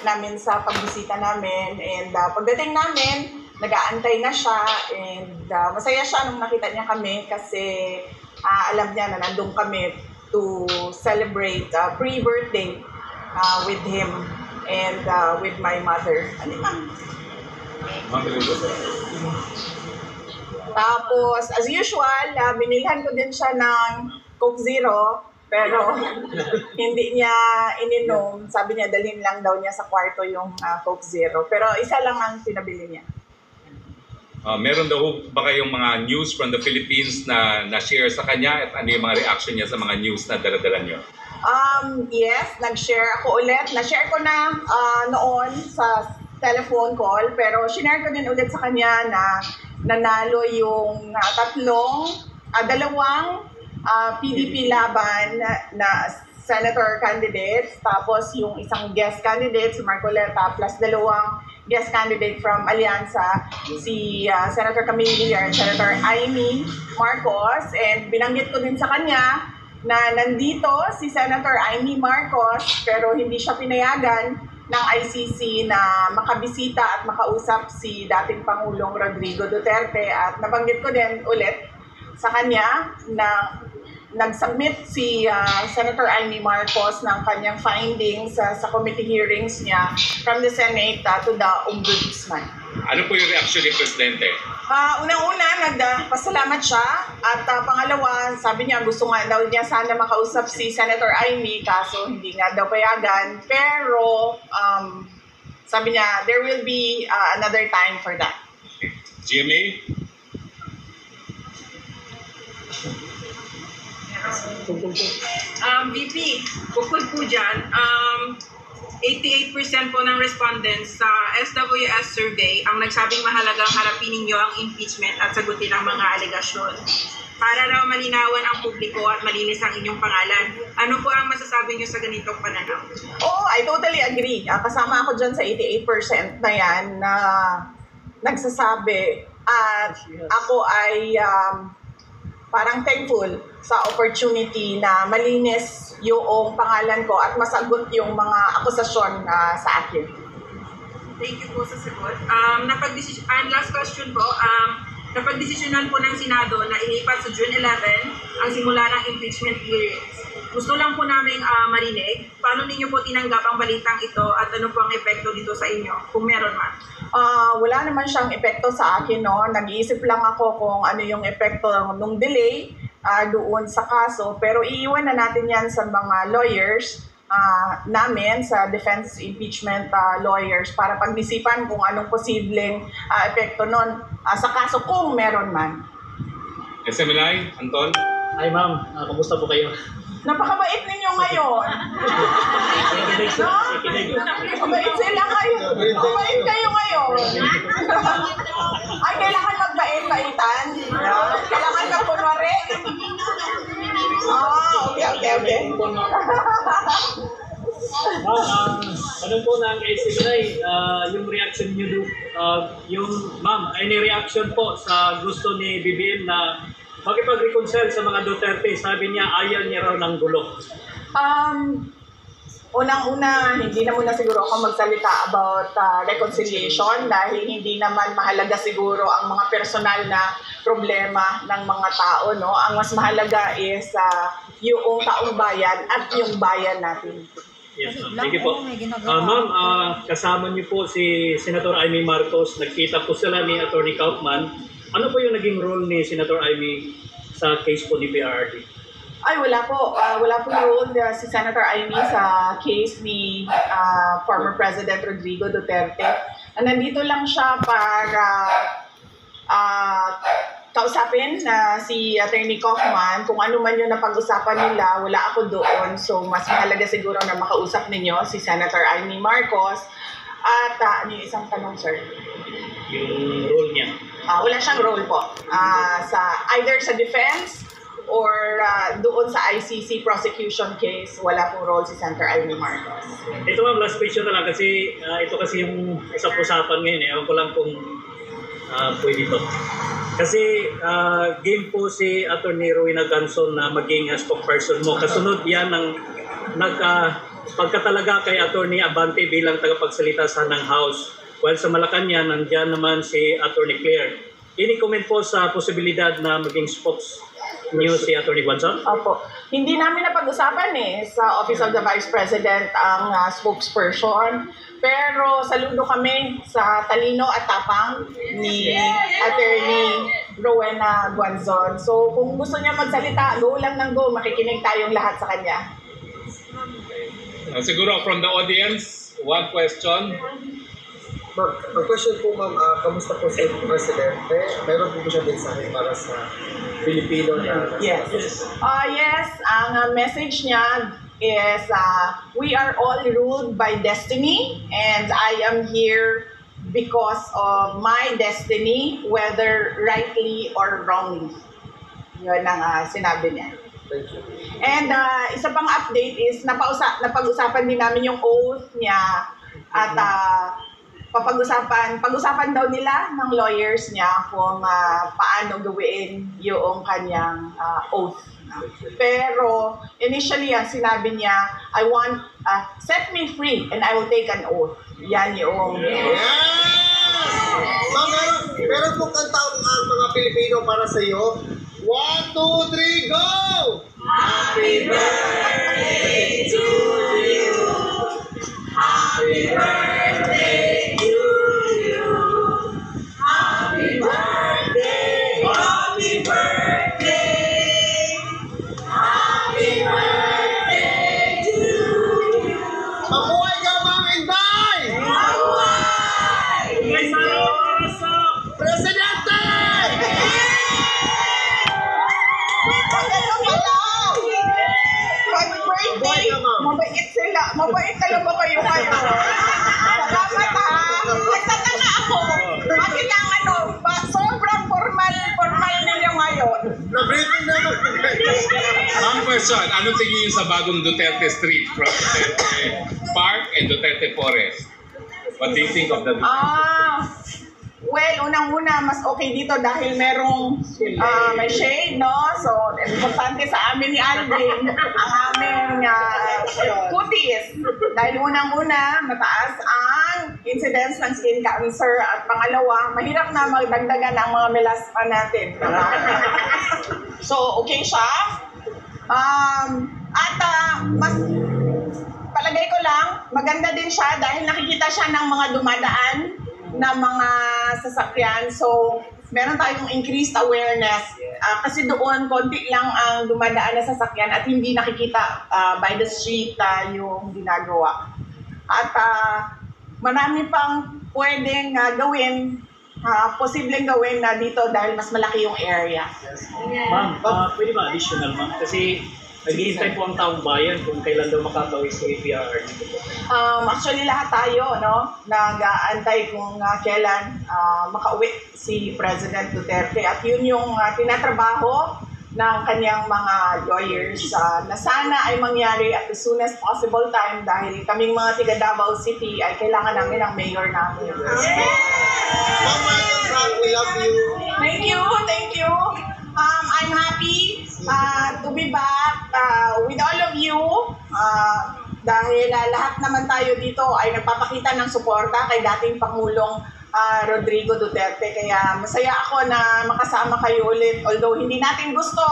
namin sa pagbisita namin. And pagdating namin, nag-aantay na siya. And masaya siya nung nakita niya kami kasi alam niya na nandun kami to celebrate pre-birthday with him and with my mother. Tapos, as usual, binilhan ko din siya ng Coke Zero, pero hindi niya ininom. Sabi niya, dalhin lang daw niya sa kwarto yung Coke Zero. Pero isa lang ang pinabili niya. Meron daw ba kayong mga news from the Philippines na na-share sa kanya at ano yung mga reaction niya sa mga news na dala-dala niyo? Yes, nag-share ako ulit. Na-share ko na noon sa telephone call, pero shinare ko din ulit sa kanya na nanalo yung dalawang PDP laban na senator candidates, tapos yung isang guest candidate, si Marcoleta, plus dalawang guest candidate from Alianza, si Senator Camille Villar and Senator Amy Marcos. And binanggit ko din sa kanya na nandito si Senator Amy Marcos pero hindi siya pinayagan ng ICC na makabisita at makausap si dating Pangulong Rodrigo Duterte. At nabanggit ko din ulit sa kanya na nag-submit si Senator Amy Marcos ng kanyang findings sa committee hearings niya from the Senate to the Ombudsman. Ano po yung reaction ni Presidente? Unang-una, nagpasalamat siya. At pangalawa, sabi niya gusto nga daw niya sana makausap si Senator Amy, kaso hindi nga daw payagan. Pero sabi niya, there will be another time for that. GMA? VP, bukod po dyan, 88% po ng respondents sa SWS survey ang nagsabing mahalagang harapin ninyo ang impeachment at sagutin ang mga alegasyon. Para raw malinawan ang publiko at malinis ang inyong pangalan. Ano po ang masasabi niyo sa ganitong pananaw? Oo, I totally agree. Kasama ako dyan sa 88% na yan na nagsasabi. At ako ay parang thankful sa opportunity na malinis yung pangalan ko at masagot yung mga akusasyon sa akin. Thank you po sa sagot. Last question po, napagdesisyonan po ng Senado na ilipat sa June 11 ang simula ng impeachment hearings. Gusto lang po namin marinig, paano ninyo po tinanggap ang balitang ito at ano po ang epekto dito sa inyo, kung meron man? Wala naman siyang epekto sa akin, no? Nag-iisip lang ako kung ano yung epekto ng delay doon sa kaso. Pero iiwan na natin yan sa mga lawyers namin, sa defense impeachment lawyers, para pag-isipan kung anong posibleng epekto nun sa kaso kung meron man. SMNI, Anton? Hi ma'am, kumusta po kayo? Napakabait ninyo ngayon. Mabait sila ngayon. Mabait kayo ngayon. Ay, kailangan magbait-baitan. Kailangan magpunwari. Okay. Ano po ng SMNI, yung reaction niyo ma'am, any reaction po sa gusto ni BBM na makipag-reconcile sa mga Duterte? Sabi niya, ayaw niya raw ng gulo. Unang-una, hindi na muna siguro ako magsalita about reconciliation dahil hindi naman mahalaga siguro ang mga personal na problema ng mga tao, no? Ang mas mahalaga is yung taong bayan at yung bayan natin. Yes, ma'am. Thank you po. Ma'am, kasama niyo po si Senator Amy Marcos. Nagkita po sila ni Attorney Kaufman. Ano po yung naging role ni Senator Amy sa case po ni PRRD? Ay, wala po. Wala po role si Senator Amy sa case ni former President Rodrigo Duterte. Nandito lang siya para kausapin si Attorney Kaufman kung ano man yung napag-usapan nila. Wala ako doon. So, mas mahalaga siguro na makausap ninyo si Senator Amy Marcos. At ano yung isang tanong, sir? Yung role niya? Wala siyang role po. Either sa defense or doon sa ICC prosecution case, wala pong role si Senator Amy Marcos. Ito ma'am, last question na lang kasi ito kasi yung usap-usapan ngayon. Ewan ko lang kung pwede ito. Kasi game po si Attorney Rowena Ganson na maging spokesperson mo. Kasunod yan ng pagkatalaga kay Attorney Abante bilang tagapagsalita sa ng House. While sa Malacanang, nandiyan naman si Attorney Claire. Any comment po sa posibilidad na maging spokes niyo si Attorney Guanzon? Opo. Hindi namin napag-usapan sa Office of the Vice President ang spokesperson. Pero saludo kami sa talino at tapang ni Attorney Rowena Guanzon. So kung gusto niya magsalita, go lang ng go. Makikinig tayong lahat sa kanya. Siguro from the audience, one question. Ang question po ma'am, kamusta po si Presidente? Meron po siya mensahe para sa Pilipino na Yes. Yes, ang message niya is we are all ruled by destiny and I am here because of my destiny, whether rightly or wrongly. Yun ang sinabi niya. Thank you. And isa pang update is napag-usapan din namin yung oath niya at pag-usapan daw nila ng lawyers niya kung paano gawin yung kanyang oath. Pero initially ang sinabi niya, I want set me free and I will take an oath. Yan yung Yes! Ma'am, meron po kanta ang mga Pilipino para sa iyo. 1, 2, 3, go! Happy birthday to you. Happy birthday to you. Happy birthday. Happy birthday. Happy birthday to you. Mabuhay ka, Ma'am Inday! Presidente! Happy birthday! Mabait sila. Mabait talaga kayo kayo. Salamat ha. Nagtataka ako. Bakit ang sobrang formal ninyo ngayon. Na-briefing naman. One question, anong tingin niyo sa bagong Duterte Street from Duterte Park and Duterte Forest? What do you think of the Well, unang-una, mas okay dito dahil merong may shade, no? So, importante sa amin ni Alvin ang aming cuties. Dahil unang-una, mataas ang incidence ng skin cancer at pangalawa, mahirap na magdagdagan ang mga melasma natin. So, okay siya. Mas palagay ko lang, maganda din siya dahil nakikita siya ng mga dumadaan na mga sasakyan. So, meron tayong increased awareness. Kasi doon, konti lang ang dumadaan na sasakyan at hindi nakikita by the street yung ginagawa. At marami pang pwedeng gawin, posibleng gawin na dito dahil mas malaki yung area. Ma'am, pwede ba additional ma'am? Kasi naghihintay po ang taong bayan kung kailan daw makakauwi si PRR dito po. Actually, lahat tayo, no, nag-aantay kung kailan makauwi si President Duterte. At yun yung tinatrabaho ng kanyang mga lawyers na sana ay mangyari at as soon as possible time dahil kaming mga tiga Davao City ay kailangan namin ang mayor namin. Ma'am, we love you. Thank you. I'm happy to be back with all of you dahil lahat naman tayo dito ay nagpapakita ng suporta kay dating Pangulong Rodrigo Duterte. Kaya masaya ako na makasama kayo ulit. Although hindi natin gusto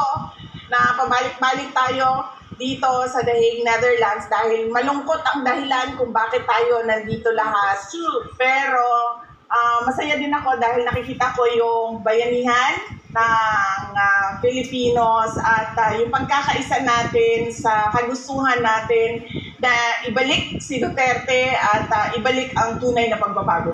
na pabalik-balik tayo dito sa The Hague, Netherlands dahil malungkot ang dahilan kung bakit tayo nandito lahat. Pero masaya din ako dahil nakikita ko yung bayanihan ng Filipinos at yung pagkakaisa natin sa kagustuhan natin na ibalik si Duterte at ibalik ang tunay na pagbabago.